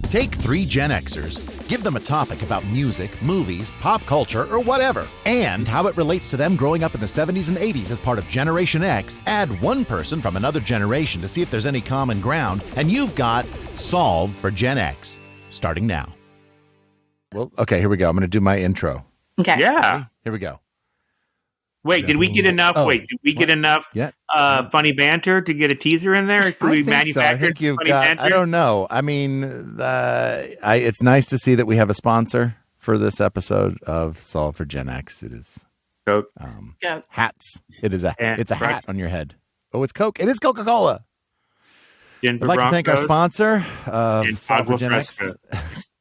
Take 3 Gen Xers, give them a topic about music, movies, pop culture, or whatever, and how it relates to them growing up in the 70s and 80s as part of Generation X. Add one person from another generation to see if there's any common ground, and you've got Solve for Gen X, starting now. Well, okay, here we go. I'm going to do my intro. Okay. Yeah. Here we go. Wait, did we get enough? Get enough funny banter to get a teaser in there? Should we manufacture I think you've funny got. banter? I don't know. I mean, it's nice to see that we have a sponsor for this episode of Solve for Gen X. It is Coke. Hats. It is it's a hat right. on your head. Oh, it's Coke. It is Coca-Cola. I'd like to thank our sponsor, Solve for Gen X.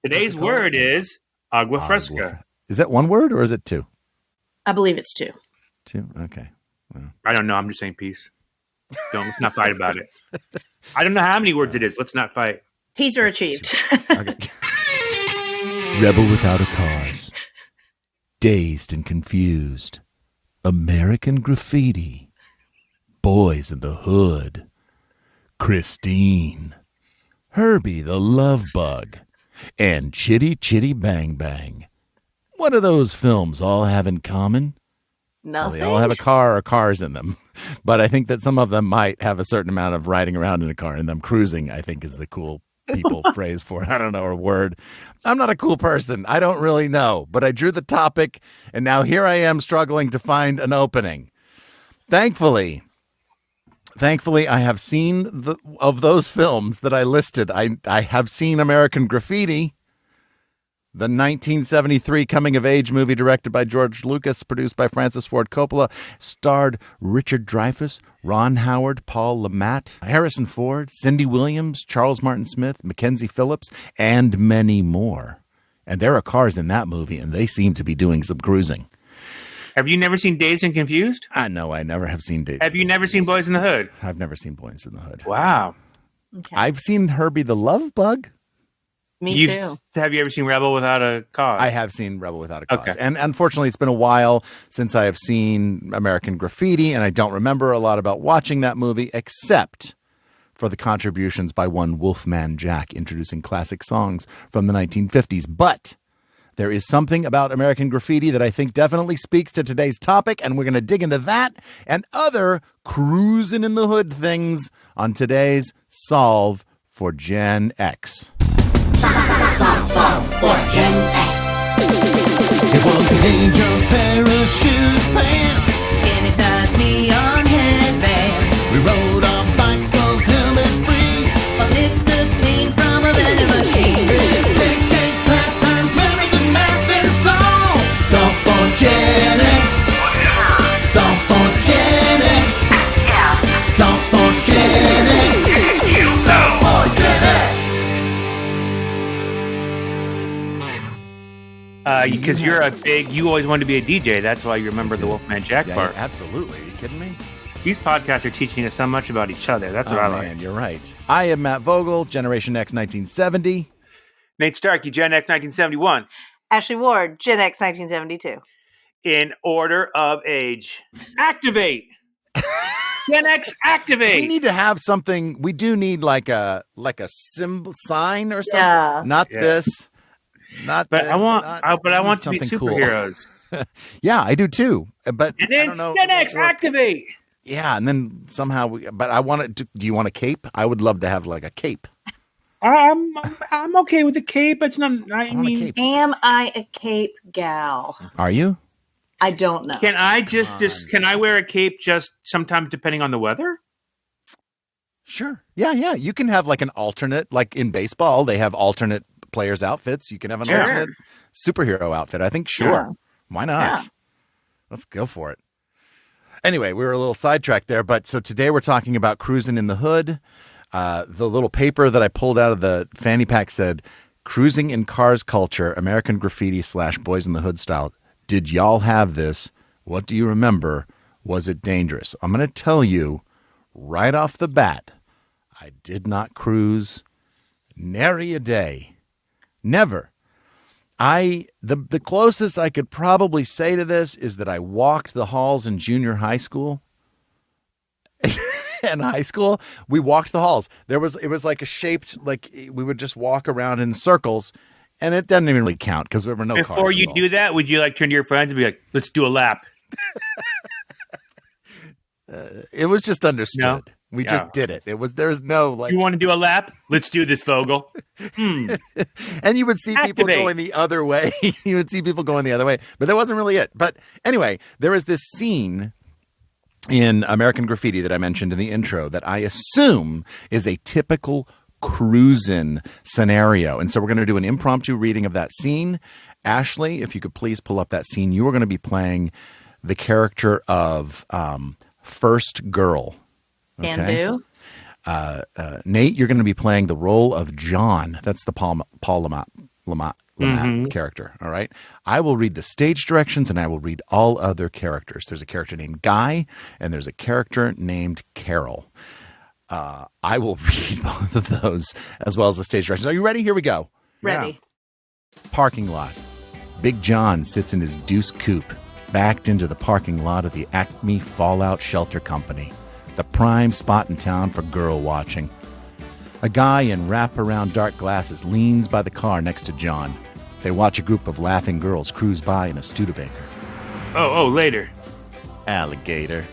Today's word is agua fresca. Is that one word or is it 2? I believe it's 2. 2? Okay. Well. I don't know. I'm just saying peace. Let's not fight about it. I don't know how many words it is. Let's not fight. Teaser achieved. Okay. Rebel without a cause. Dazed and confused. American graffiti. Boys in the hood. Christine. Herbie the love bug. And Chitty Chitty Bang Bang. What do those films all have in common? Nothing. Well, they all have a car or cars in them. But I think that some of them might have a certain amount of riding around in a car in them. Cruising, I think, is the cool people phrase for it. I don't know, or word. I'm not a cool person. I don't really know. But I drew the topic, and now here I am struggling to find an opening. Thankfully, I have seen of those films that I listed. I have seen American Graffiti, the 1973 coming-of-age movie directed by George Lucas, produced by Francis Ford Coppola, starred Richard Dreyfuss, Ron Howard, Paul Le Mat, Harrison Ford, Cindy Williams, Charles Martin Smith, Mackenzie Phillips, and many more. And there are cars in that movie, and they seem to be doing some cruising. Have you never seen Dazed and Confused? No, I never have seen Dazed. Have you never seen Boys in the Hood? I've never seen Boys in the Hood. Wow. Okay. I've seen Herbie the Love Bug. Me too. Have you ever seen Rebel Without a Cause? I have seen Rebel Without a Cause. Okay. And unfortunately, it's been a while since I have seen American Graffiti, and I don't remember a lot about watching that movie, except for the contributions by one Wolfman Jack introducing classic songs from the 1950s. But there is something about American Graffiti that I think definitely speaks to today's topic, and we're going to dig into that and other cruising in the hood things on today's Solve for Gen X. Solve for Gen X. It was the age of parachute pants, Skinny ties, neon headbands. we rode our bikes, clothes helmet free. A nicotine from a vending machine. Decades, pastimes, memories, and masters song. Solve for Gen X. Solve for Gen X. Solve for Gen X. Solve for Gen X. Because you always wanted to be a DJ. That's why you remember the Wolfman Jack part. Yeah, absolutely. Are you kidding me? These podcasts are teaching us so much about each other. That's what I like. Man, you're right. I am Matt Vogel, Generation X 1970. Nate Starkey, Gen X 1971. Ashley Ward, Gen X 1972. In order of age. Activate! Gen X, activate! We need to have something. We do need like a symbol sign or something. Yeah. Not Yeah. this. Not But that, I want, not- I we want need to be something cool. superheroes. Yeah, I do too. But And I then don't know. Gen X, activate! Yeah, and then somehow but I want it. Do you want a cape? I would love to have like a cape. I'm okay with the cape. It's not. I want a mean, cape. Am I a cape gal? Are you? I don't know. can I can I wear a cape just sometimes depending on the weather? Sure. Yeah. You can have like an alternate, like in baseball, they have alternate players' outfits. You can have an Sure. alternate superhero outfit. I think, sure. Yeah. Why not? Yeah. Let's go for it. Anyway, we were a little sidetracked there, but so today we're talking about Cruisin' in the Hood. The little paper that I pulled out of the fanny pack said, Cruising in Cars Culture, American Graffiti / Boys in the Hood Style. Did y'all have this? What do you remember? Was it dangerous? I'm going to tell you right off the bat, I did not cruise nary a day. Never. The closest I could probably say to this is that I walked the halls in junior high school. in high school, we walked the halls. It was like a shaped, like we would just walk around in circles, and it doesn't even really count because there were no cars. Before you do that, would you like turn to your friends and be like, let's do a lap? It was just understood. No? We just did it. There's no like. You want to do a lap? Let's do this, Vogel. And you would see people Activate. going the other way. You would see people going the other way, but that wasn't really it. But anyway, there is this scene in American Graffiti that I mentioned in the intro that I assume is a typical Cruisin scenario. And so we're going to do an impromptu reading of that scene. Ashley, if you could please pull up that scene. You are going to be playing the character of First Girl. Can do. Nate, you're going to be playing the role of John. That's the Paul Lamont character. All right. I will read the stage directions and I will read all other characters. There's a character named Guy and there's a character named Carol. I will read both of those as well as the stage directions. Are you ready? Here we go. Ready. Parking lot. Big John sits in his Deuce coupe, backed into the parking lot of the Acme Fallout Shelter Company, the prime spot in town for girl watching. A guy in wraparound dark glasses leans by the car next to John. They watch a group of laughing girls cruise by in a Studebaker. Oh, later. Alligator.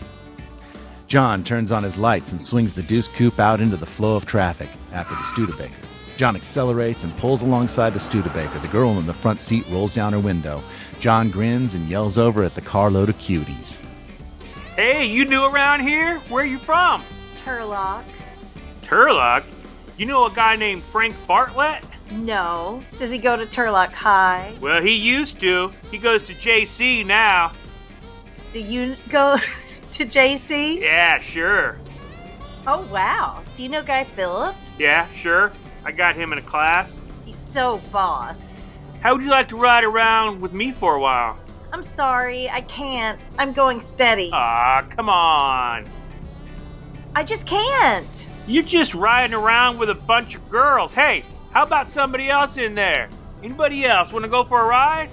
John turns on his lights and swings the Deuce coupe out into the flow of traffic after the Studebaker. John accelerates and pulls alongside the Studebaker. The girl in the front seat rolls down her window. John grins and yells over at the carload of cuties. Hey, you new around here? Where you from? Turlock. Turlock? You know a guy named Frank Bartlett? No. Does he go to Turlock High? Well, he used to. He goes to JC now. Do you go to JC? Yeah, sure. Oh, wow. Do you know Guy Phillips? Yeah, sure. I got him in a class. He's so boss. How would you like to ride around with me for a while? I'm sorry, I can't. I'm going steady. Come on. I just can't. You're just riding around with a bunch of girls. Hey, how about somebody else in there? Anybody else want to go for a ride?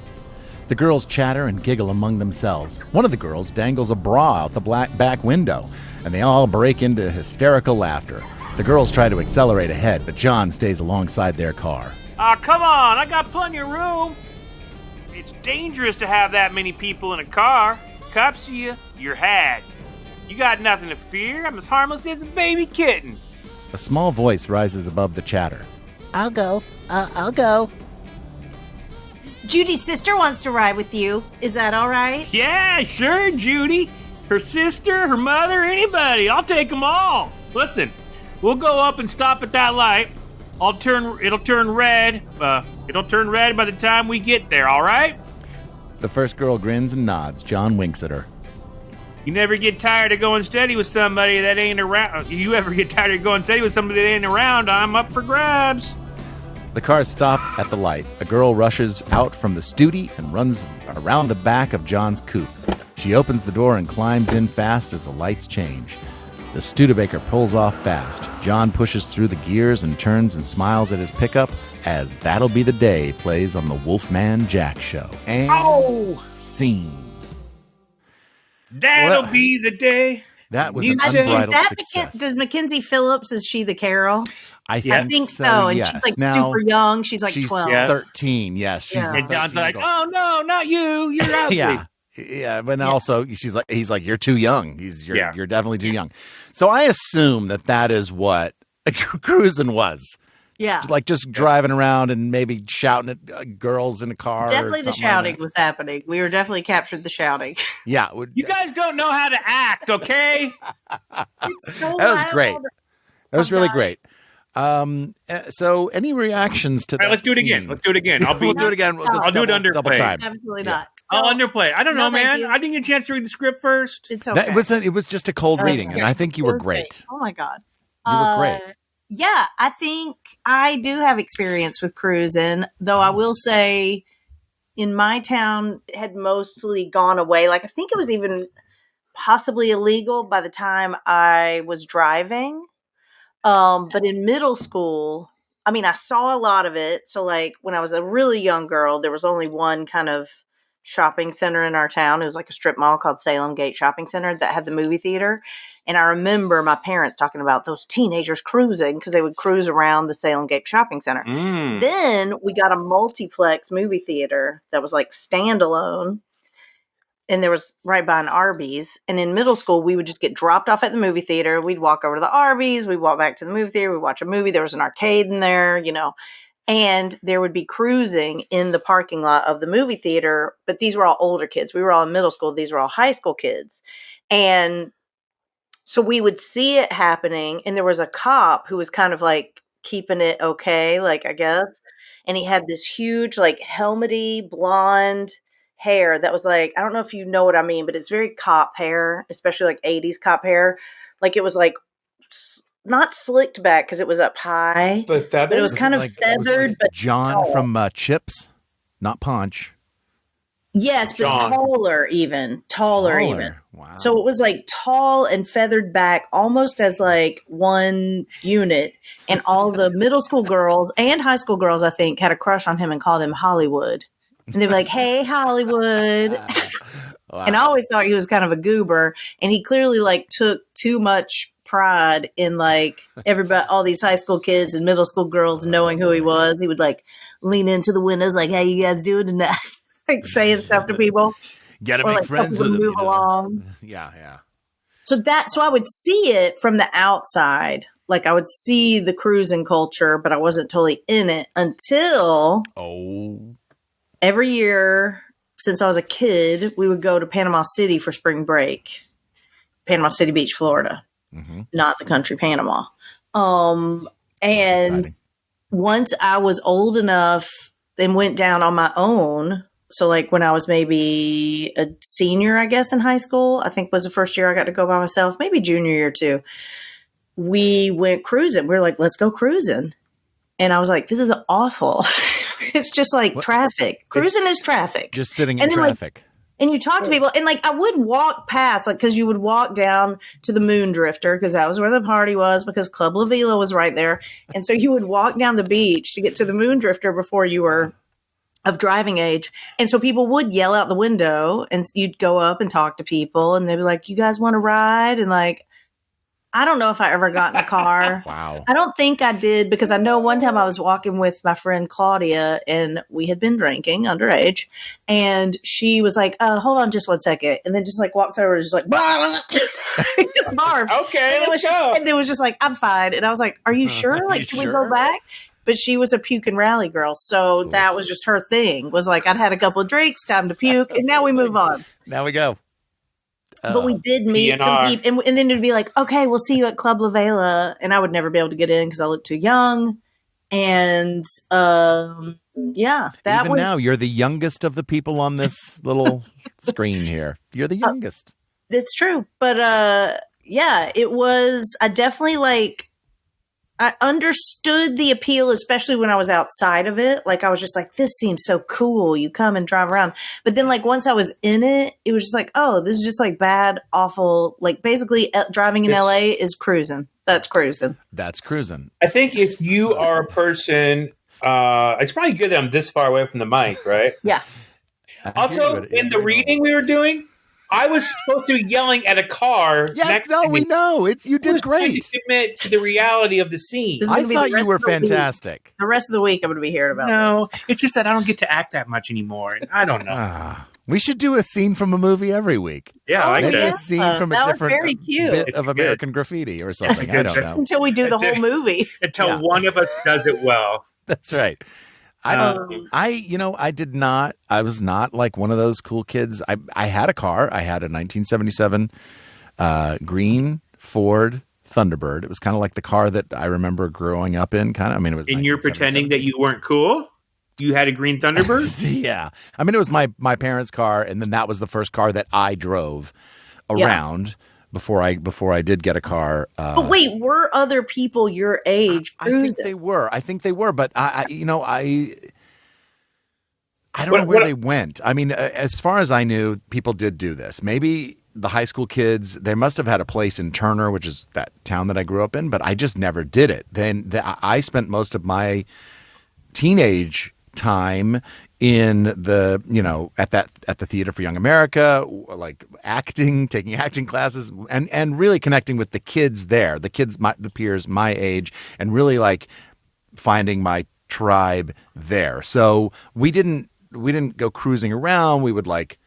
The girls chatter and giggle among themselves. One of the girls dangles a bra out the back window, and they all break into hysterical laughter. The girls try to accelerate ahead, but John stays alongside their car. Come on, I got plenty of room. It's dangerous to have that many people in a car. Cops see you, you're had. You got nothing to fear. I'm as harmless as a baby kitten. A small voice rises above the chatter. I'll go. I'll go. Judy's sister wants to ride with you. Is that all right? Yeah, sure, Judy. Her sister, her mother, anybody. I'll take them all. Listen, we'll go up and stop at that light. It'll turn red. It'll turn red by the time we get there, all right? The first girl grins and nods. John winks at her. You never get tired of going steady with somebody that ain't around. You ever get tired of going steady with somebody that ain't around, I'm up for grabs. The cars stop at the light. A girl rushes out from the studi and runs around the back of John's coupe. She opens the door and climbs in fast as the lights change. The Studebaker pulls off fast. John pushes through the gears and turns and smiles at his pickup as That'll Be the Day plays on the Wolfman Jack show. And scene. That'll be the day. That was an Is unbridled that success. does Mackenzie Phillips, is she the Carol? I think so. And yes. she's like Now, super young. She's like she's 12. 13. Yes, she's Yeah. And John's 13 like, years old. oh no, not you. You're ugly. Yeah, but also he's like, you're too young. You're definitely too young. So I assume that is what Cruisin was. Yeah. Like just driving around and maybe shouting at girls in a car. Definitely or the something like shouting that. was happening. We were definitely captured the shouting. Yeah. You guys don't know how to act, okay? It's so That was loud. great. That was really God. great. So any reactions to All that? right, let's do it again. scene? Let's do it again. We'll do it again. We'll just I'll do it double underplay. time. Absolutely Yeah. not. I'll No, underplay. I don't No, know, thank man. you. I didn't get a chance to read the script first. It's okay. It was just a cold Oh, reading, that's and great. I think you It were was great. Oh my God. You were great. Yeah, I think I do have experience with Cruisin, though I will say in my town it had mostly gone away. Like I think it was even possibly illegal by the time I was driving. But in middle school, I mean, I saw a lot of it. So like when I was a really young girl, there was only one kind of shopping center in our town. It was like a strip mall called Salem Gate Shopping Center that had the movie theater. And I remember my parents talking about those teenagers cruising because they would cruise around the Salem Gate Shopping Center. Then we got a multiplex movie theater that was like standalone. And there was right by an Arby's. And in middle school, we would just get dropped off at the movie theater. We'd walk over to the Arby's. We'd walk back to the movie theater. We'd watch a movie. There was an arcade in there, you know. And there would be cruising in the parking lot of the movie theater. But these were all older kids. We were all in middle school. These were all high school kids. And so we would see it happening. And there was a cop who was kind of like keeping it okay, like, I guess. And he had this huge, like, helmety blonde hair that was like, I don't know if you know what I mean, but it's very cop hair, especially like 80s cop hair. Like it was like not slicked back because it was up high, But but it was kind of like feathered, but John tall. from Chips, not Punch. Yes, but John. taller even. Wow. So it was like tall and feathered back almost as like one unit. And all the middle school girls and high school girls, I think, had a crush on him and called him Hollywood. And they'd be like, hey, Hollywood. Wow. And I always thought he was kind of a goober. And he clearly like took too much pride in like everybody, all these high school kids and middle school girls knowing who he was. He would like lean into the windows like, how you guys doing tonight? Like saying stuff to people. Gotta Or make like friends helping with them him. move along. Yeah. So I would see it from the outside. Like I would see the cruising culture, but I wasn't totally in it until Oh. every year since I was a kid, we would go to Panama City for spring break. Panama City Beach, Florida. Mm-hmm. Not the country Panama. And exciting. once I was old enough and went down on my own, so like when I was maybe a senior, I guess, in high school, I think was the first year I got to go by myself, maybe junior year too. We went cruising. We were like, let's go cruising. And I was like, this is awful. It's just like traffic. Cruising is traffic. Just sitting in And then, like, traffic. And you talk to people, and like I would walk past, like because you would walk down to the Moon Drifter because that was where the party was because Club La Vila was right there, and so you would walk down the beach to get to the Moon Drifter before you were of driving age, and so people would yell out the window, and you'd go up and talk to people, and they'd be like, "You guys want to ride?" And like, I don't know if I ever got in a car. Wow. I don't think I did because I know one time I was walking with my friend Claudia and we had been drinking underage and she was like, hold on just 1 second. And then just like walked over and just like, just barfed. Okay, And let's go. it was just like, I'm fine. And I was like, are you sure? Like, can we go back? But she was a puke and rally girl. So that was just her thing was like, I'd had a couple of drinks, time to puke. And now we move on. Now we go. But we did meet some PNR. people, and then it'd be like, okay, we'll see you at Club La Vela, and I would never be able to get in because I looked too young, and yeah, that Even was now, you're the youngest of the people on this little screen here. You're the youngest. it's true, but yeah, it was. I definitely like. I understood the appeal, especially when I was outside of it. Like I was just like, this seems so cool. You come and drive around. But then like once I was in it, it was just like, oh, this is just like bad, awful. Like basically driving in LA is cruising. That's cruising. That's cruising. I think if you are a person, it's probably good that I'm this far away from the mic, right? Yeah. Also, in the reading we were doing, I was supposed to be yelling at a car. Yes, next no, to we me. know. You I did was trying great. to commit to the reality of the scene. This is I gonna be thought the you rest were of the week. fantastic. The rest of the week, I'm going to be hearing about No, this. it's just that I don't get to act that much anymore. I don't know. We should do a scene from a movie every week. Yeah, I like Maybe yeah. a scene from a That was different very cute. bit It's of good. American Graffiti or something. I don't know. Until we do the whole movie. Until Yeah. one of us does it well. That's right. I was not like one of those cool kids. I had a car. I had a 1977 green Ford Thunderbird. It was kind of like the car that I remember growing up in. Kind of. I mean, it was. And you're pretending that you weren't cool? You had a green Thunderbird? Yeah. I mean, it was my parents' car, and then that was the first car that I drove around before I did get a car. But wait, were other people your age I cruising? think they were, but I don't know where they went. I mean, as far as I knew, people did do this. Maybe the high school kids, they must have had a place in Turner, which is that town that I grew up in, but I just never did it. I spent most of my teenage time in the, at the Theater for Young America, like taking acting classes, and really connecting with the kids there, the peers my age, and really like finding my tribe there. So we didn't go cruising around. We would like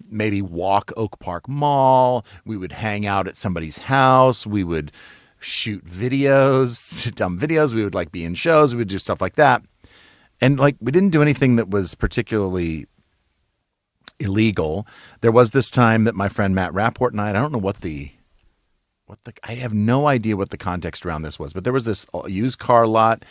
maybe walk Oak Park Mall. We would hang out at somebody's house. We would shoot videos, dumb videos. We would like be in shows. We would do stuff like that. And like, we didn't do anything that was particularly illegal. There was this time that my friend Matt Rapport and I don't know I have no idea what the context around this was, but there was this used car lot.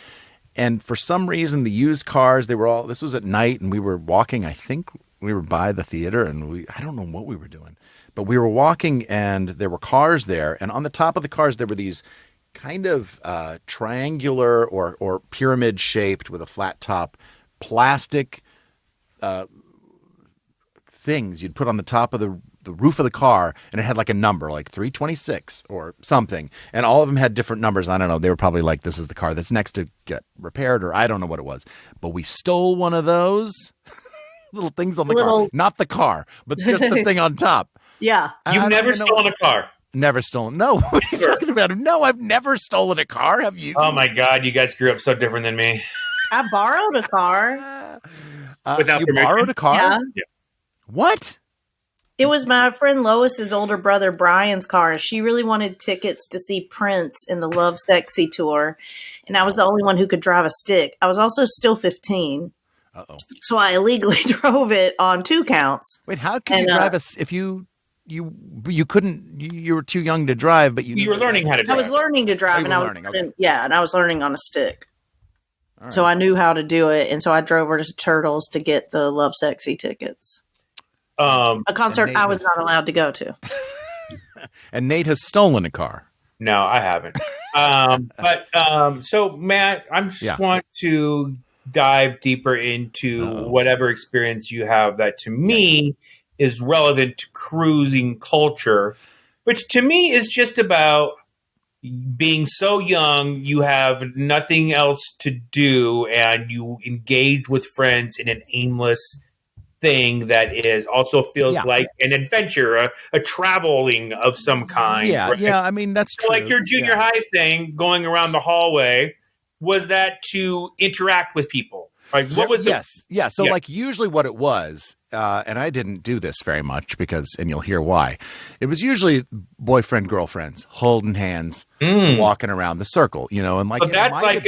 And for some reason, the used cars, this was at night, and we were walking, I think we were by the theater, and I don't know what we were doing, but we were walking and there were cars there. And on the top of the cars, there were these kind of triangular or pyramid shaped with a flat top plastic things you'd put on the top of the roof of the car, and it had like a number, like 326 or something, and all of them had different numbers. I don't know, they were probably like, this is the car that's next to get repaired, or I don't know what it was, but we stole one of those little things on the car, not the car, but just the thing on top. Yeah. You've never stolen a car? Never stolen. No. What are you talking about? No, I've never stolen a car. Have you? Oh my God, you guys grew up so different than me. I borrowed a car. Without you permission? borrowed a car? Yeah. What? It was my friend Lois's older brother Brian's car. She really wanted tickets to see Prince in the Love Sexy tour, and I was the only one who could drive a stick. I was also still 15. Uh-oh. So I illegally drove it on 2 counts. Wait, how could you drive if you couldn't, you were too young to drive, but you were learning how to drive. I was learning to drive, and I was and I was learning on a stick. Right. So I knew how to do it, and so I drove her to Turtles to get the Love Sexy tickets. A concert I was not allowed to go to. And Nate has stolen a car. No, I haven't. So Matt, I just want to dive deeper into whatever experience you have that to me is relevant to cruising culture, which to me is just about being so young, you have nothing else to do, and you engage with friends in an aimless thing that is also feels like an adventure, a traveling of some kind. Yeah, right? I mean, that's true. Like your junior high thing, going around the hallway, was that to interact with people? Like, what was So like usually what it was, and I didn't do this very much and you'll hear why. It was usually boyfriend, girlfriends, holding hands, walking around the circle, and like, that's like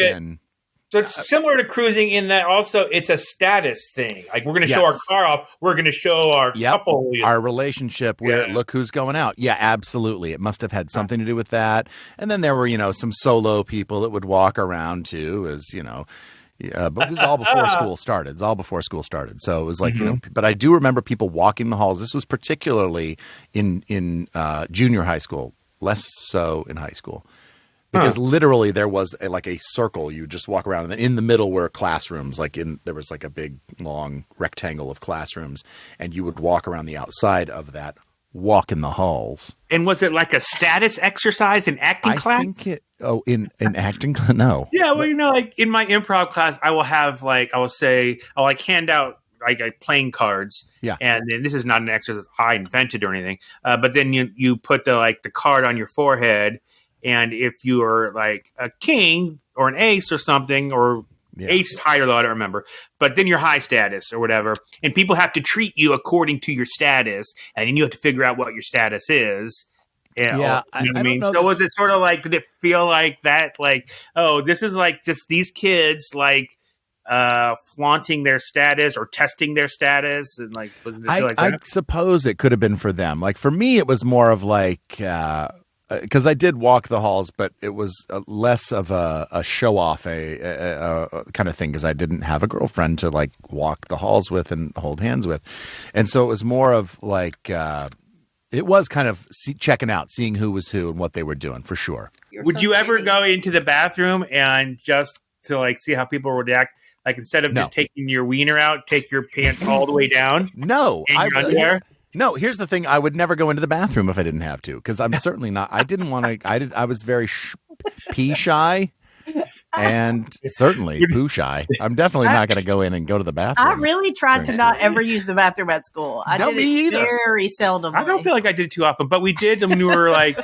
so it's similar to cruising in that also it's a status thing. Like, we're going to show our car off. We're going to show our couple. Our relationship. Look who's going out. Yeah, absolutely. It must have had something to do with that. And then there were, some solo people that would walk around too, as, but this is all before school started. It's all before school started. So it was like, but I do remember people walking the halls. This was particularly in junior high school, less so in high school. Because literally there was a circle. You just walk around, and then in the middle were classrooms. There was like a big long rectangle of classrooms, and you would walk around the outside of that, walk in the halls. And was it like a status exercise in acting class? In acting class? No. Yeah, well, like in my improv class, I will hand out playing cards. Yeah. And then this is not an exercise I invented or anything. But then you put the card on your forehead. And if you are like a king or an ace or something, or ace is high or low, I don't remember, but then you're high status or whatever, and people have to treat you according to your status, and then you have to figure out what your status is. I mean? So was it sort of like, did it feel like that? Like, oh, this is like just these kids flaunting their status or testing their status, and like, was it feel like that? I suppose it could have been for them. Like for me, it was more of like. Because I did walk the halls, but it was less of a show off, a kind of thing, because I didn't have a girlfriend to like walk the halls with and hold hands with. And so it was more of like, it was kind of checking out, seeing who was who and what they were doing, for sure. Would you ever go into the bathroom and just to like see how people would react? Like, instead of just taking your wiener out, take your pants all the way down? No. No, here's the thing. I would never go into the bathroom if I didn't have to, because I'm certainly not. I didn't want to. I was very pee shy. and certainly poo shy. I'm definitely not going to go in and go to the bathroom. I really tried to not ever use the bathroom at school. I No, did me it either. very seldom. I don't feel like I did it too often, but we did when we were like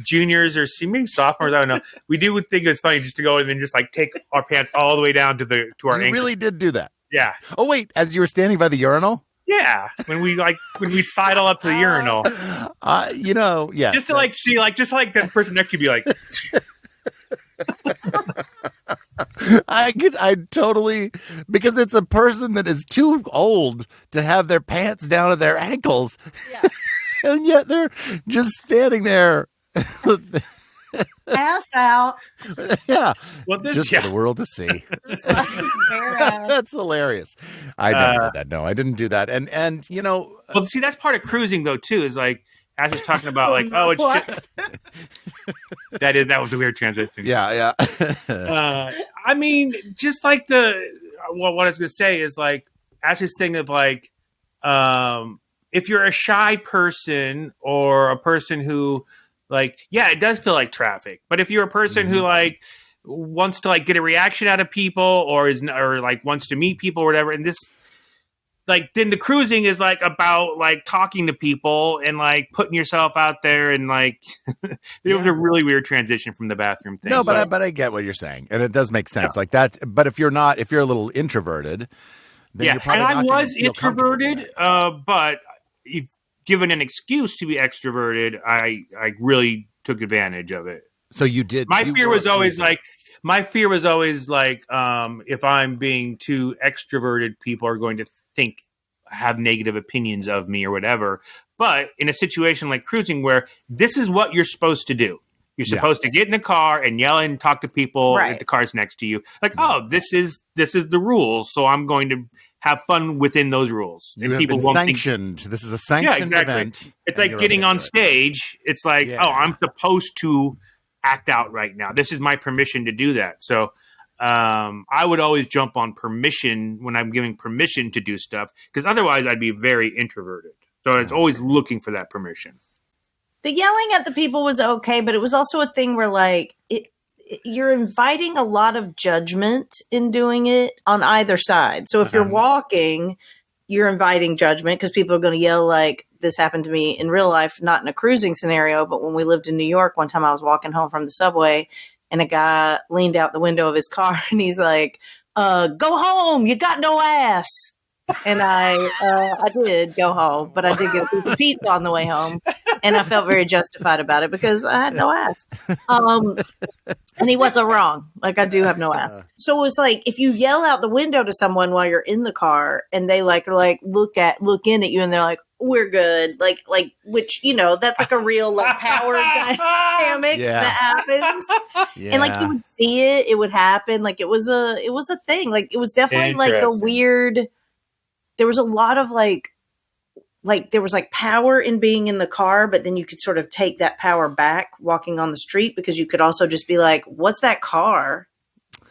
juniors or maybe sophomores. I don't know. We do think it was funny just to go and then just like take our pants all the way down to our You ankles. really did do that. Yeah. Oh wait, as you were standing by the urinal. Yeah, when we sidle up to the urinal, Yeah. just to like see, like just like that person next to you be like, I totally, because it's a person that is too old to have their pants down to their ankles, and yet they're just standing there. Ass out. Yeah, well, just for the world to see. It's like bare ass. That's hilarious. I never did that. No, I didn't do that. And Well, see, that's part of cruising though too. Is like Ash was talking about like, oh, it's What? that was a weird transition. yeah. I mean, just like what I was gonna say is like Ash's thing of like, if you're a shy person or a person who like, yeah, it does feel like traffic. But if you're a person who like wants to like get a reaction out of people or like wants to meet people or whatever, and this like then the cruising is like about like talking to people and like putting yourself out there and like it was a really weird transition from the bathroom thing. No, but I get what you're saying, and it does make sense like that. But if you're a little introverted, then you're probably and I not gonna was feel comfortable with introverted, that. but if given an excuse to be extroverted, I really took advantage of it. So you did. My you fear were was always cruising. like, if I'm being too extroverted, people are going to have negative opinions of me or whatever. But in a situation like cruising, where this is what you're supposed to do, you're supposed to get in the car and yell and talk to people at the cars next to you. Like, oh, this is the rules, so I'm going to have fun within those rules. You have been sanctioned. This is a sanctioned event. It's like getting on stage. It's like, oh, I'm supposed to act out right now. This is my permission to do that. So I would always jump on permission when I'm giving permission to do stuff, because otherwise I'd be very introverted. So it's always looking for that permission. The yelling at the people was okay, but it was also a thing where like you're inviting a lot of judgment in doing it on either side. So if you're walking, you're inviting judgment because people are going to yell like, this happened to me in real life, not in a cruising scenario, but when we lived in New York, one time I was walking home from the subway and a guy leaned out the window of his car and he's like, go home, you got no ass. And I did go home, but I did get a piece of pizza on the way home, and I felt very justified about it because I had no ass. And he wasn't wrong. Like, I do have no ass. So it's like if you yell out the window to someone while you're in the car, and they like are like look in at you, and they're like, "We're good," like which that's like a real like power dynamic that happens. Yeah. And like you would see it, it would happen. Like it was a thing. Like it was definitely like a weird. There was a lot of like there was like power in being in the car, but then you could sort of take that power back walking on the street because you could also just be like, what's that car?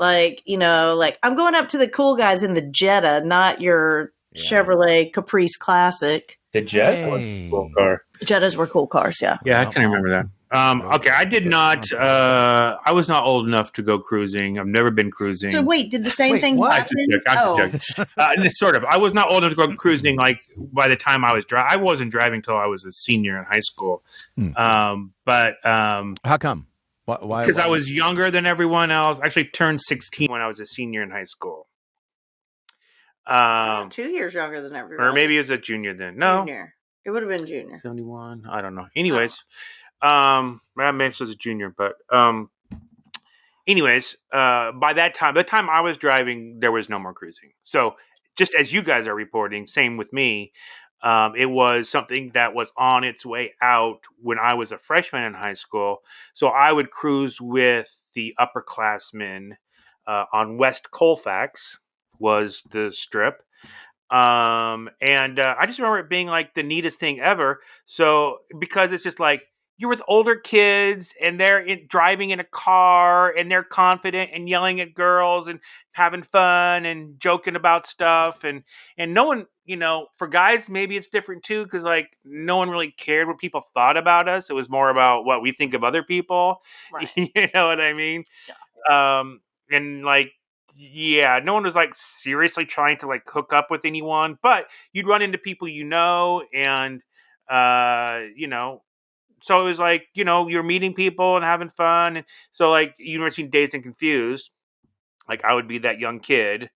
Like, like I'm going up to the cool guys in the Jetta, not your Chevrolet Caprice Classic. The Jetta was a cool car. Jettas were cool cars. Yeah. Yeah, I can remember that. Okay, I did not. I was not old enough to go cruising. I've never been cruising. So wait, did the same thing happen? I'm just joking. Sort of. I was not old enough to go cruising. Like by the time I was I wasn't driving until I was a senior in high school. But how come? Why? Because I was younger than everyone else. I actually turned 16 when I was a senior in high school. 2 years younger than everyone. Or maybe it was a junior then. No. Junior. It would have been junior. 71. I don't know. Anyways, maybe it was a junior, but anyways, by the time I was driving, there was no more cruising. So just as you guys are reporting, same with me. It was something that was on its way out when I was a freshman in high school. So I would cruise with the upperclassmen on West Colfax was the strip. And I just remember it being like the neatest thing ever. So because it's just like you're with older kids and they're driving in a car and they're confident and yelling at girls and having fun and joking about stuff and no one, for guys maybe it's different too because like no one really cared what people thought about us. It was more about what we think of other people. Right. You know what I mean? Yeah. and like, yeah, no one was like seriously trying to like hook up with anyone, but you'd run into people, and you know, so it was like, you're meeting people and having fun. And so like you were seeing Dazed and Confused, like I would be that young kid,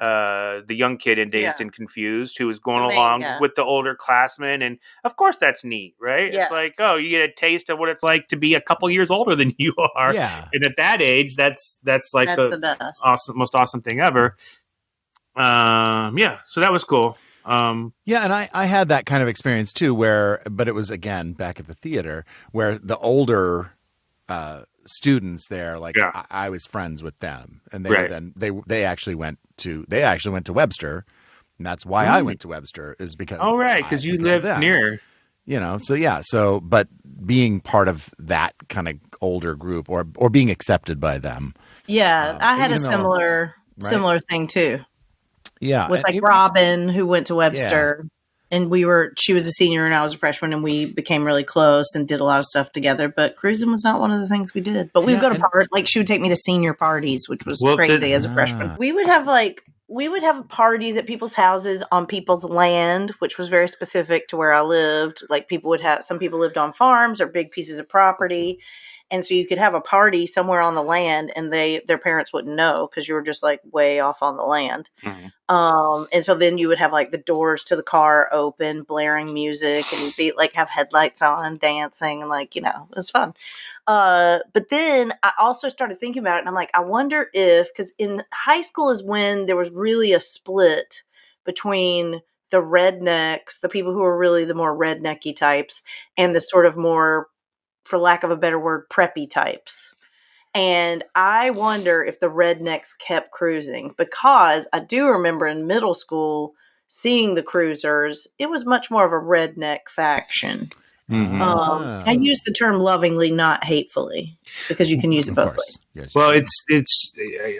the young kid in Dazed Yeah. and Confused who was going The main along guy. with the older classmen. And of course that's neat, right? Yeah. It's like, oh, you get a taste of what it's like to be a couple years older than you are. Yeah. And at that age, that's like That's the best. most awesome thing ever. Yeah, so that was cool. Yeah, and I had that kind of experience too, but it was again back at the theater where the older students there, like Yeah. I was friends with them, and they Right. were then they actually went to Webster, and that's why I went to Webster is because because you lived near. But being part of that kind of older group or being accepted by them, Yeah, I had a even though- similar thing too. yeah, With and like even- Robin, who went to Webster, and she was a senior and I was a freshman, and we became really close and did a lot of stuff together. But cruising was not one of the things we did. But we would go to like she would take me to senior parties, which was crazy as a freshman. We would have parties at people's houses on people's land, which was very specific to where I lived. Like some people lived on farms or big pieces of property. And so you could have a party somewhere on the land and their parents wouldn't know because you were just like way off on the land. Mhm. And so then you would have like the doors to the car open, blaring music, and be like have headlights on, dancing, and like, it was fun. But then I also started thinking about it, and I'm like, I wonder because in high school is when there was really a split between the rednecks, the people who were really the more rednecky types, and the sort of more, for lack of a better word, preppy types. And I wonder if the rednecks kept cruising, because I do remember in middle school seeing the cruisers. It was much more of a redneck faction. Mhm. I use the term lovingly, not hatefully, because you can use it Of both course. ways. Yes, Well, you it's.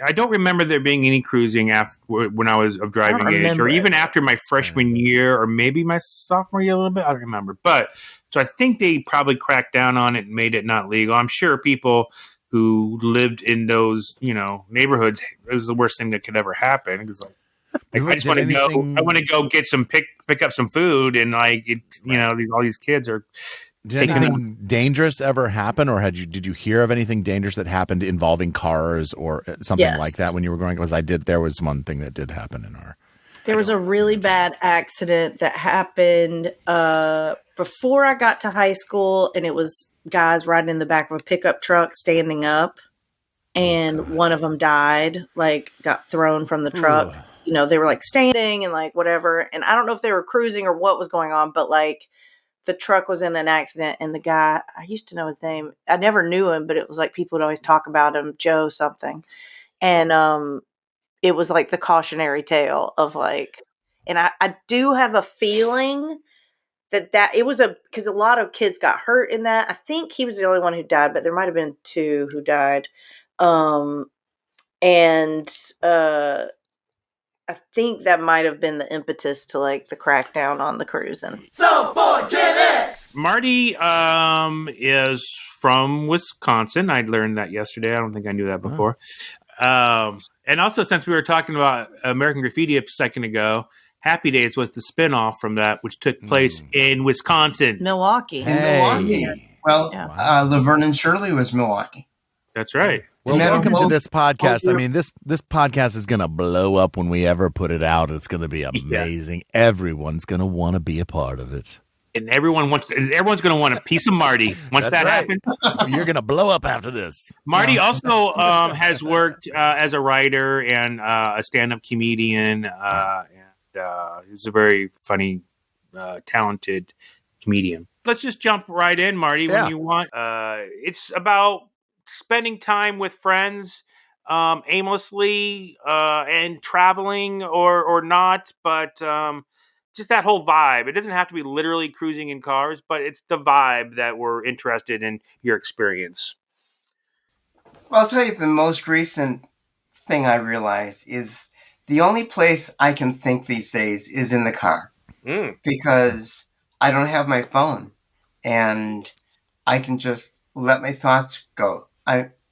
I don't remember there being any cruising after when I was of driving age, remember or it. even after my freshman year, or maybe my sophomore year a little bit. I don't remember, but so I think they probably cracked down on it and made it not legal. I'm sure people who lived in those neighborhoods, it was the worst thing that could ever happen. It was like I just want to go. I want to go get pick up some food, and like it. All these kids are. Did anything dangerous ever happen, or did you hear of anything dangerous that happened involving cars or something like that when you were growing up? There was one thing that did happen in our. There was a really bad accident that happened before I got to high school, and it was guys riding in the back of a pickup truck standing up, and one of them died, like got thrown from the truck. Ooh. They were like standing and like whatever, and I don't know if they were cruising or what was going on, but like the truck was in an accident, and the guy, I used to know his name. I never knew him, but it was like people would always talk about him, Joe something. And it was like the cautionary tale of like, and I do have a feeling that it was because a lot of kids got hurt in that. I think he was the only one who died, but there might have been two who died. I think that might have been the impetus to like the crackdown on the cruising. So for Gen X! Marty is from Wisconsin. I learned that yesterday. I don't think I knew that before. And also, since we were talking about American Graffiti a second ago, Happy Days was the spinoff from that, which took place in Wisconsin. Milwaukee. Milwaukee. Well, Yeah. Laverne and Shirley was Milwaukee. That's right. Well, welcome to this podcast. Oh, I mean, this podcast is going to blow up when we ever put it out. It's going to be amazing. Yeah. Everyone's going to want to be a part of it. And everyone's going to want a piece of Marty once that happens. You're going to blow up after this. Marty also has worked as a writer and a stand-up comedian. And he's a very funny, talented comedian. Let's just jump right in, Marty, when you want. It's about spending time with friends aimlessly and traveling or not, but just that whole vibe. It doesn't have to be literally cruising in cars, but it's the vibe that we're interested in your experience. Well, I'll tell you the most recent thing I realized is the only place I can think these days is in the car because I don't have my phone and I can just let my thoughts go.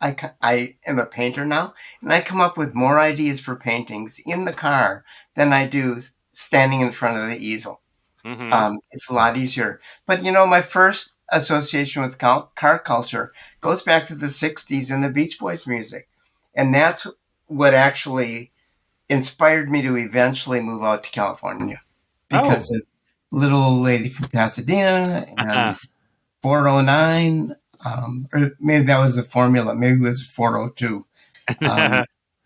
I am a painter now, and I come up with more ideas for paintings in the car than I do standing in front of the easel. It's a lot easier. But my first association with car culture goes back to the 60s and the Beach Boys music. And that's what actually inspired me to eventually move out to California, because of Little Old Lady from Pasadena and 409, or maybe that was the formula. Maybe it was 402.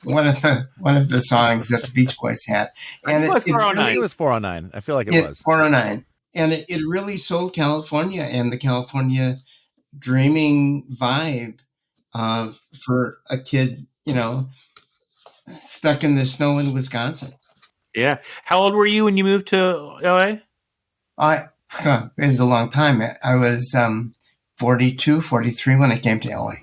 One of the songs that the Beach Boys had, and it was 409. I feel like it was 409, and it really sold California and the California dreaming vibe for a kid, stuck in the snow in Wisconsin. Yeah. How old were you when you moved to LA? It was a long time. I was 42, 43 when I came to LA.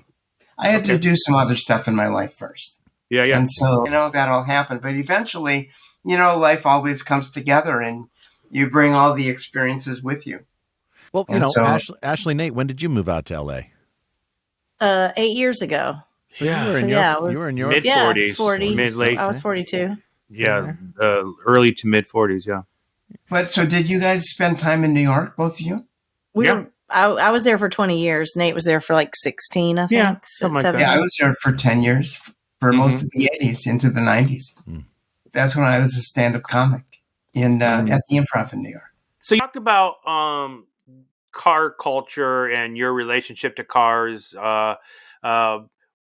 I had to do some other stuff in my life first. Yeah. And so, that all happened. But eventually, life always comes together and you bring all the experiences with you. Well, Ashley, Nate, when did you move out to LA? 8 years ago. So you were in your mid-40s. 40. Mid-late. I was 42. Yeah, early to mid-40s, yeah. But so did you guys spend time in New York, both of you? I was there for 20 years. Nate was there for like 16, I think. Yeah, something like that. Yeah, I was there for 10 years, for most of the 80s into the 90s. That's when I was a stand-up comic at the Improv in New York. So you talked about car culture and your relationship to cars.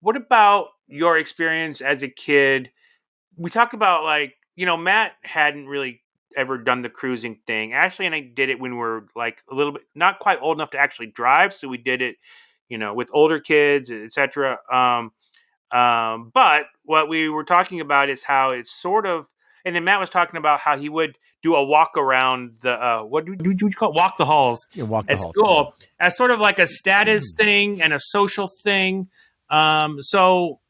What about your experience as a kid? We talked about Matt hadn't really ever done the cruising thing. Ashley and I did it when we were like a little bit, not quite old enough to actually drive. So we did it, with older kids, etc. But what we were talking about is how it's sort of, and then Matt was talking about how he would do a walk around the, what do you call it? Walk the halls. Yeah, walk the halls. At school as sort of like a status thing and a social thing. So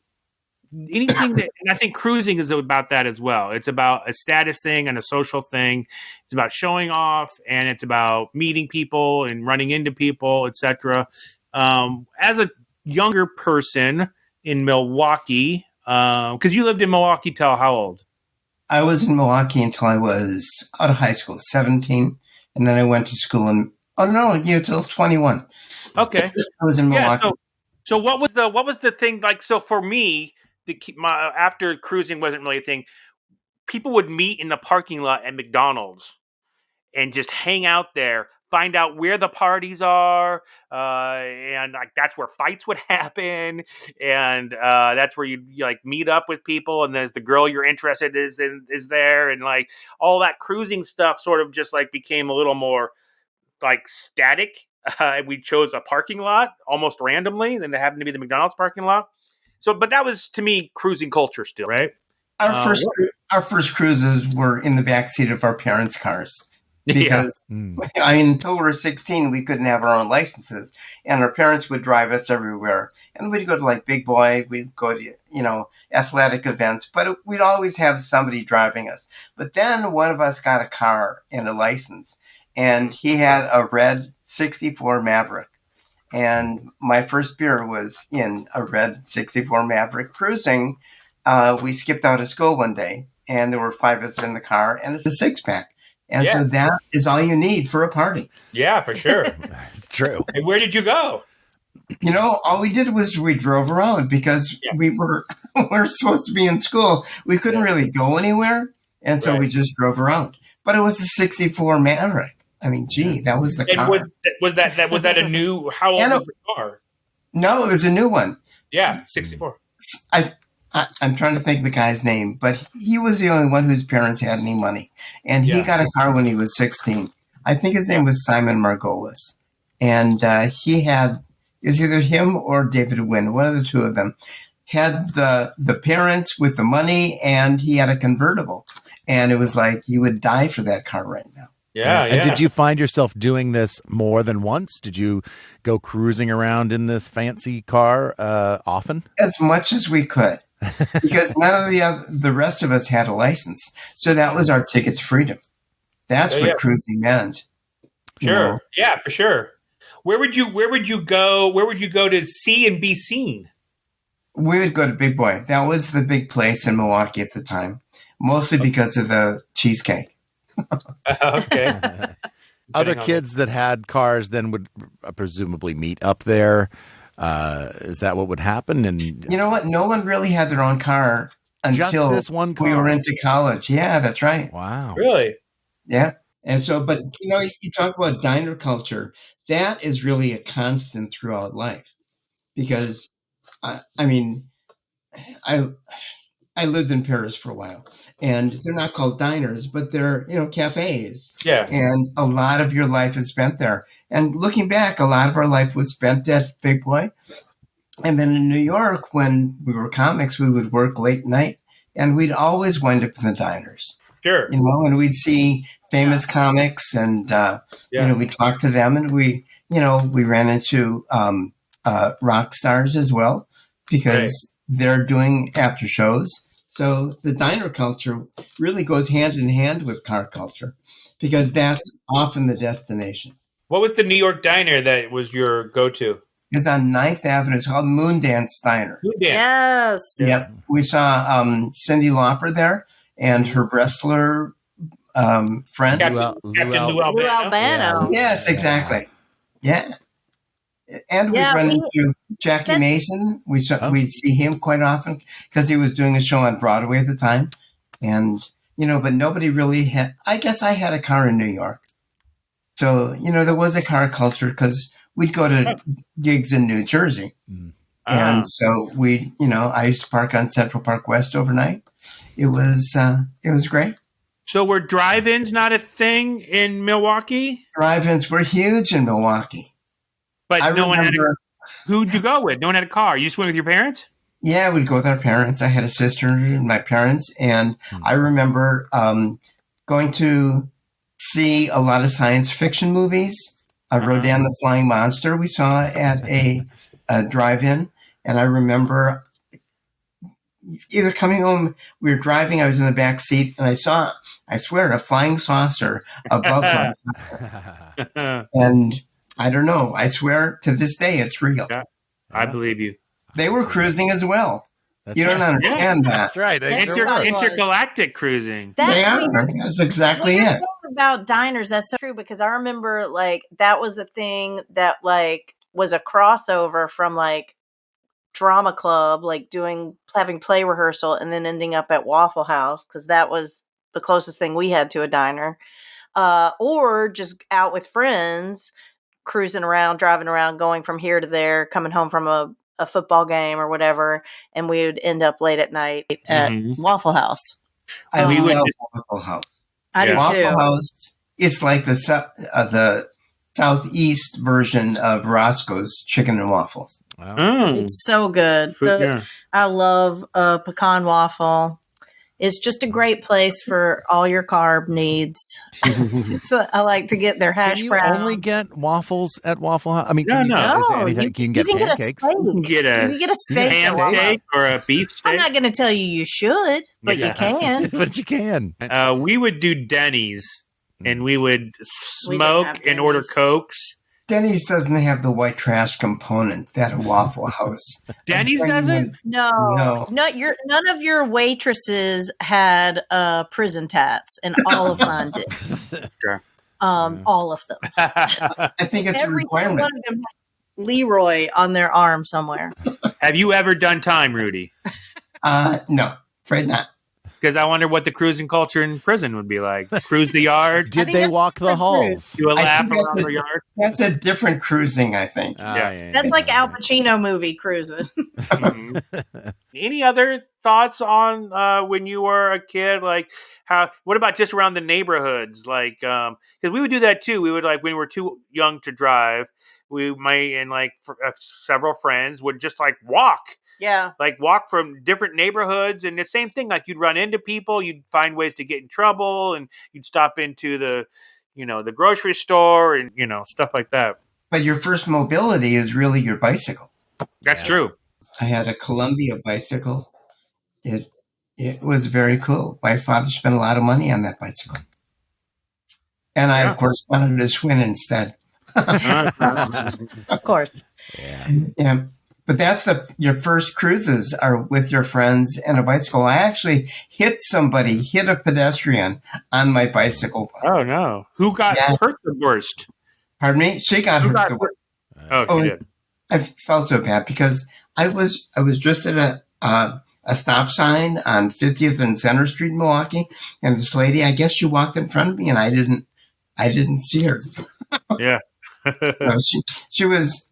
anything that, and I think cruising is about that as well. It's about a status thing and a social thing. It's about showing off, and it's about meeting people and running into people, etc. As a younger person in Milwaukee, because you lived in Milwaukee till how old? I was in Milwaukee until I was out of high school, 17, and then I went to school till 21. Okay, I was in Milwaukee. Yeah, so what was the thing like? So for me, after cruising wasn't really a thing, people would meet in the parking lot at McDonald's and just hang out there, find out where the parties are, and like that's where fights would happen, and that's where you like meet up with people, and there's the girl you're interested is there, and like all that cruising stuff sort of just like became a little more like static. We chose a parking lot almost randomly, and it happened to be the McDonald's parking lot. So, but that was to me cruising culture still, right? Our first cruises were in the backseat of our parents' cars because until we were 16, we couldn't have our own licenses, and our parents would drive us everywhere. And we'd go to like Big Boy, we'd go to athletic events, but we'd always have somebody driving us. But then one of us got a car and a license, and he had a red '64 Maverick. And my first beer was in a red '64 Maverick cruising. We skipped out of school one day, and there were 5 of us in the car, and it's a 6-pack. And so that is all you need for a party. Yeah, for sure. It's true. And where did you go? All we did was we drove around because we were supposed to be in school. We couldn't really go anywhere, and so we just drove around. But it was a '64 Maverick. I mean, that was the car. Was that a new? How old was the car? No, it was a new one. Yeah, '64. I'm trying to think of the guy's name, but he was the only one whose parents had any money, and he got a car when he was 16. I think his name was Simon Margolis, and he had is either him or David Wynn, one of the two of them, had the parents with the money, and he had a convertible, and it was like you would die for that car right now. Yeah. And did you find yourself doing this more than once? Did you go cruising around in this fancy car often? As much as we could, because none of the rest of us had a license. So that was our ticket to freedom. That's what cruising meant. Sure. Yeah, for sure. Where would you go? Where would you go to see and be seen? We would go to Big Boy. That was the big place in Milwaukee at the time, mostly because of the cheesecake. Okay. Other kids that had cars then would presumably meet up there. Is that what would happen? And you know what? No one really had their own car just until this one car. we were into college. Yeah, that's right. Wow. Really? Yeah. And so, but you talk about diner culture. That is really a constant throughout life because, I mean, I lived in Paris for a while, and they're not called diners, but they're, cafes. Yeah. And a lot of your life is spent there. And looking back, a lot of our life was spent at Big Boy. And then in New York, when we were comics, we would work late night, and we'd always wind up in the diners. Sure. And we'd see famous comics, and we'd talk to them, and we ran into rock stars as well because they're doing after shows. So the diner culture really goes hand in hand with car culture because that's often the destination. What was the New York diner that was your go-to? It's on 9th Avenue. It's called Moondance Diner. Moondance. Yes. Yep. We saw Cyndi Lauper there and her wrestler friend. Captain Lou Albano. Albano. Yes, exactly. Yeah. And we'd run into Jackie Mason. We'd see him quite often because he was doing a show on Broadway at the time. And, but nobody really had, I guess I had a car in New York. So, there was a car culture because we'd go to gigs in New Jersey. And so I used to park on Central Park West overnight. It was great. So were drive-ins not a thing in Milwaukee? Drive-ins were huge in Milwaukee. But who'd you go with? No one had a car. You just went with your parents? Yeah, we'd go with our parents. I had a sister and my parents. And I remember going to see a lot of science fiction movies. Rodan the Flying Monster we saw at a drive-in. And I remember either coming home, we were driving, I was in the back seat, and I saw, I swear, a flying saucer above my car. And I don't know. I swear to this day it's real. Yeah, I believe you. They were cruising as well. You don't understand that. That's right. Intergalactic cruising. They are. That's exactly it. About diners, that's so true because I remember that was a thing that was a crossover from drama club, having play rehearsal and then ending up at Waffle House because that was the closest thing we had to a diner, or just out with friends. Cruising around, driving around, going from here to there, coming home from a football game or whatever, and we would end up late at night at Waffle House. I love Waffle House. I do Waffle too. House, it's like the southeast version of Roscoe's Chicken and Waffles. Wow. It's so good. I love a pecan waffle. It's just a great place for all your carb needs. So I like to get their hash brown. Can you only get waffles at Waffle House? I mean, No. you can get pancakes. You can get a steak ham steak or a beef steak. I'm not going to tell you should, but you can. But you can. We would do Denny's, and we would smoke and order Cokes. Denny's doesn't have the white trash component that a Waffle House. Denny's doesn't? No. None of your waitresses had prison tats, and all of mine did. Sure. All of them. I think it's a requirement. One of them had Leroy on their arm somewhere. Have you ever done time, Rudy? No, afraid not. Because I wonder what the cruising culture in prison would be like. Cruise the yard? Did they walk the halls? Do a lap around the yard? That's a different cruising, I think. That's like Al Pacino movie Cruisin'. Any other thoughts on when you were a kid? What about just around the neighborhoods? Because we would do that too. We would when we were too young to drive, we might, and several friends would just walk. Yeah. Walk from different neighborhoods, and the same thing. You'd run into people, you'd find ways to get in trouble, and you'd stop into the grocery store and, stuff like that. But your first mobility is really your bicycle. That's true. I had a Columbia bicycle. It was very cool. My father spent a lot of money on that bicycle. And I, of course, wanted to swim instead. Of course. Yeah. But that's your first cruises are with your friends and a bicycle. I actually hit a pedestrian on my bicycle once. Oh no! Who got hurt the worst? Pardon me? She got hurt the worst. Oh, she did. I felt so bad because I was just at a stop sign on 50th and Center Street in Milwaukee, and this lady, I guess she walked in front of me, and I didn't see her. Yeah. So she was,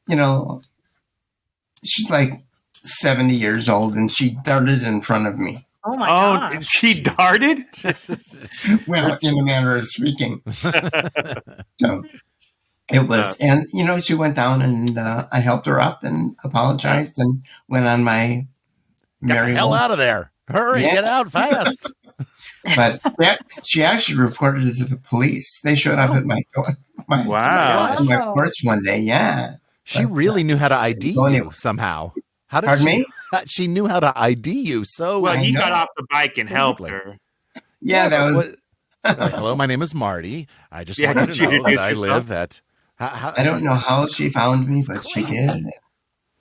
she's like 70 years old, and she darted in front of me. Oh my god! She darted? Well, in a manner of speaking. So it was, and she went down, and I helped her up and apologized and went on my merry way. Get the hell out of there! Hurry, get out fast! But she actually reported it to the police. They showed up at my porch one day. Yeah. She really knew how to ID you somehow. How did Pardon me? She knew how to ID you. So well, he got off the bike and helped her. Yeah, that was. Hello, my name is Marty. I just wanted to know that I live at. I don't know how she found me, but she did.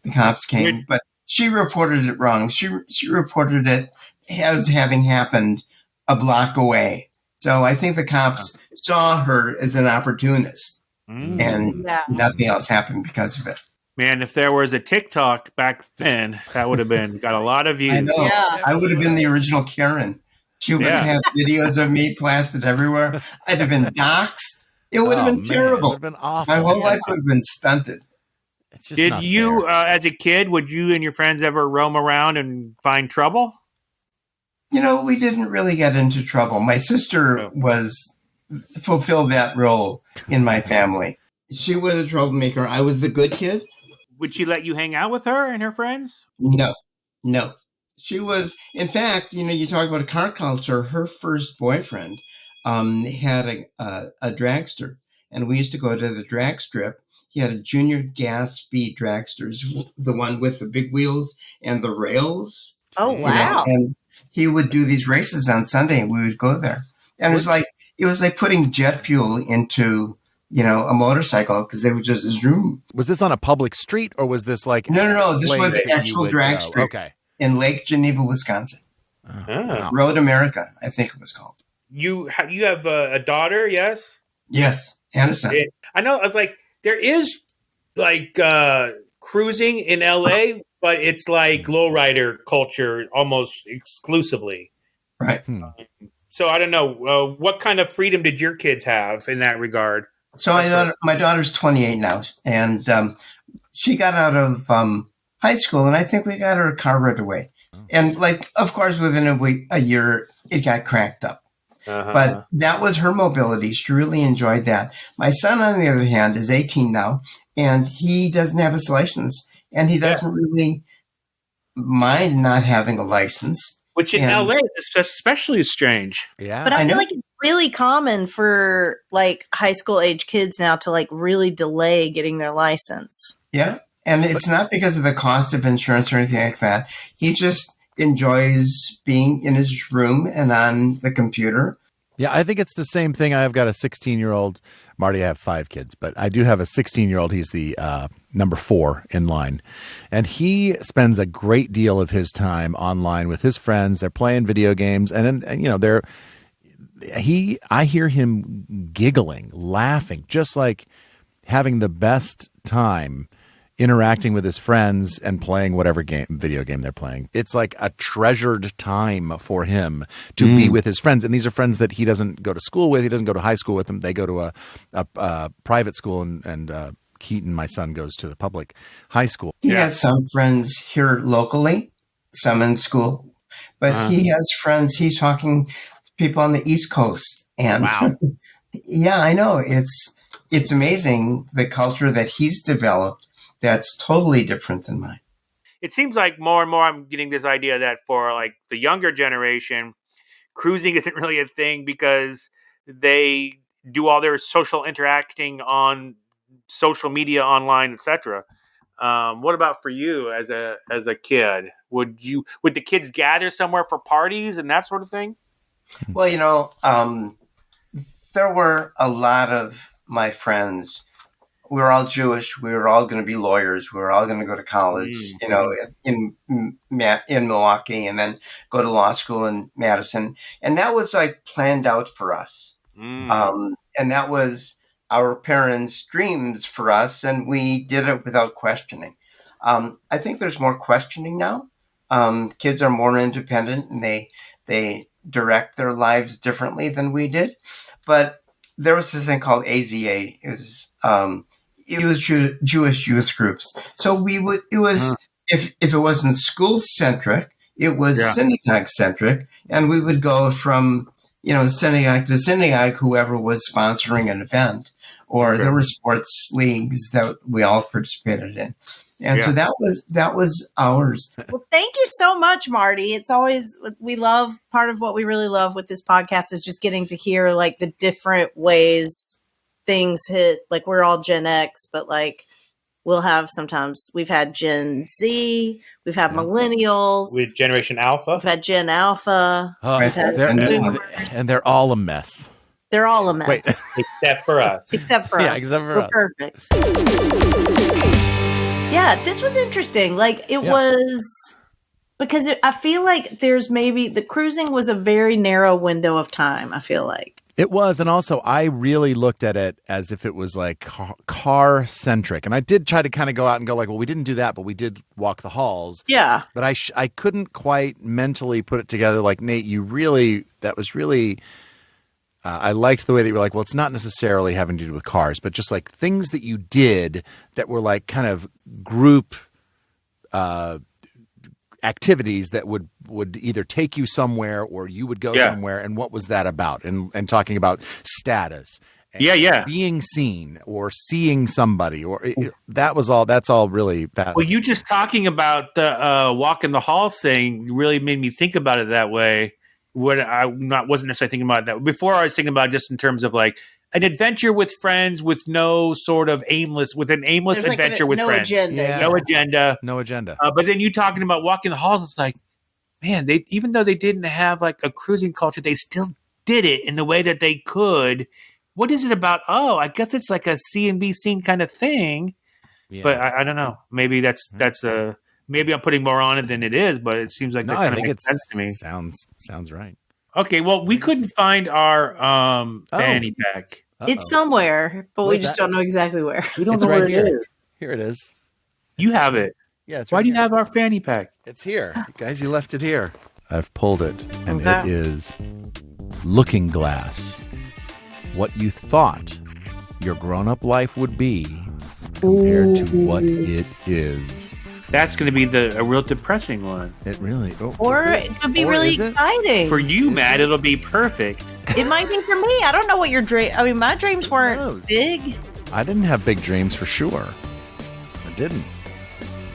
The cops came, but she reported it wrong. She reported it as having happened a block away. So I think the cops saw her as an opportunist, and nothing else happened because of it. Man, if there was a TikTok back then, that would have got a lot of views. I know. Yeah. I would have been the original Karen. She would have had videos of me plastered everywhere. I'd have been doxxed. It would have been terrible. It would have been awful. My whole life would have been stunted. Did you, as a kid, would you and your friends ever roam around and find trouble? We didn't really get into trouble. My sister fulfilled that role in my family. She was a troublemaker. I was the good kid. Would she let you hang out with her and her friends? No. She was, in fact, you talk about a car culture. Her first boyfriend had a dragster, and we used to go to the drag strip. He had a junior gas speed dragsters, the one with the big wheels and the rails. Oh, wow. And he would do these races on Sunday, and we would go there. And it was like putting jet fuel into a motorcycle because they would just zoom. Was this on a public street or was this like no? This was the actual drag strip in Lake Geneva, Wisconsin. Road America, I think it was called. You have a daughter, yes? Yes, and a son. I know. I was like, there is like cruising in LA, but it's like lowrider culture almost exclusively. Right. So I don't know. What kind of freedom did your kids have in that regard? So my daughter's 28 now, and she got out of high school, and I think we got her a car right away. And of course, within a year, it got cracked up. But that was her mobility. She really enjoyed that. My son, on the other hand, is 18 now, and he doesn't have his license, and he doesn't really mind not having a license. Which in LA is especially strange. Yeah. But I feel like it's really common for high school age kids now to really delay getting their license. Yeah. And it's not because of the cost of insurance or anything like that. He just enjoys being in his room and on the computer. Yeah, I think it's the same thing. I've got a 16-year-old. Marty, I have 5 kids, but I do have a 16-year-old. He's the number 4 in line. And he spends a great deal of his time online with his friends. They're playing video games. And I hear him giggling, laughing, just like having the best time interacting with his friends and playing whatever video game they're playing. It's like a treasured time for him to be with his friends. And these are friends that he doesn't go to school with. He doesn't go to high school with them. They go to a private school, and Keaton, my son, goes to the public high school. He has some friends here locally, some in school, but he has friends. He's talking to people on the East Coast. And yeah, I know. It's amazing the culture that he's developed. That's totally different than mine. It seems like more and more I'm getting this idea that for the younger generation, cruising isn't really a thing because they do all their social interacting on social media, online, etc. What about for you as a kid? Would the kids gather somewhere for parties and that sort of thing? Well, there were a lot of my friends we were all Jewish. We were all going to be lawyers. We were all going to go to college, in Milwaukee, and then go to law school in Madison. And that was like planned out for us. And that was our parents' dreams for us, and we did it without questioning. I think there's more questioning now. Kids are more independent, and they direct their lives differently than we did. But there was this thing called AZA. It was Jewish youth groups. So if it wasn't school centric, it was synagogue centric, and we would go from synagogue to synagogue, whoever was sponsoring an event, or there were sports leagues that we all participated in. And so that was ours. Well, thank you so much, Marty. It's always, part of what we really love with this podcast is just getting to hear like the different ways things hit. Like we're all Gen X, but like we'll have we've had Gen Z, we've had millennials. With Generation Alpha. We've had Gen Alpha. And they're all a mess. They're all a mess. Wait. Except for us. Except for us. We're perfect. Yeah, this was interesting. Like it was because I feel like there's maybe the cruising was a very narrow window of time. I feel like it was. And also I really looked at it as if it was like car centric. And I did try to kind of go out and go like, well, we didn't do that, but we did walk the halls. Yeah. But I couldn't quite mentally put it together. Like, Nate, that was really, I liked the way that you were like, well, it's not necessarily having to do with cars, but just like things that you did that were like kind of group activities that would either take you somewhere or you would go somewhere. And what was that about? And talking about status. And being seen or seeing somebody that's all really bad. Well, you just talking about the walk in the hall thing really made me think about it that way. What wasn't necessarily thinking about that before. I was thinking about just in terms of like an adventure with friends with no sort of aimless adventure with friends. No agenda. But then you talking about walking the halls, it's like, man, even though they didn't have like a cruising culture, they still did it in the way that they could. What is it about? Oh, I guess it's like a C&B scene kind of thing. Yeah. But I don't know. Maybe that's maybe I'm putting more on it than it is, but it seems like that kind of makes sense to me. Sounds right. Okay, well, we couldn't find our fanny pack. It's somewhere, but we just don't know exactly where. We don't know where it is. Here it is. You have it. Yeah, it's Why do you have our fanny pack? It's here. Guys, you left it here. I've pulled it, and it is Looking Glass. What you thought your grown-up life would be compared to what it is. That's going to be a real depressing one. It really... or it could be really exciting. For you, Matt, it'll be perfect. It might be for me. I don't know what your dream... I mean, my dreams weren't big. I didn't have big dreams for sure. I didn't.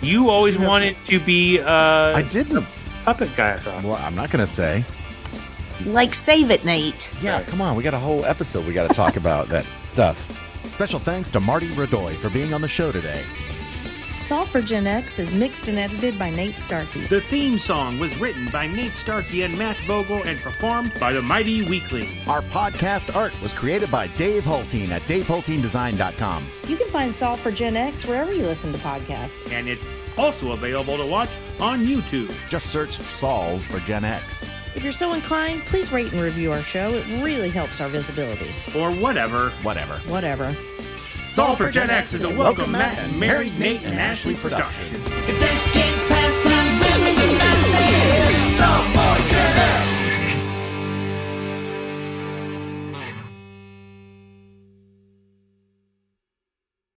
You always wanted to be I didn't. Puppet guy, I thought. Well, I'm not going to say. Like, save it, Nate. Yeah, come on. We got a whole episode we got to talk about that stuff. Special thanks to Marty Rudoy for being on the show today. Solve for Gen X is mixed and edited by Nate Starkey. The theme song was written by Nate Starkey and Matt Vogel and performed by the Mighty Weaklings. Our podcast art was created by Dave Hulteen at davehulteendesign.com. You can find Solve for Gen X wherever you listen to podcasts. And it's also available to watch on YouTube. Just search Solve for Gen X. If you're so inclined, please rate and review our show. It really helps our visibility. Or whatever. Solve for Gen X is a Welcome Matt and Married Nate and Ashley production.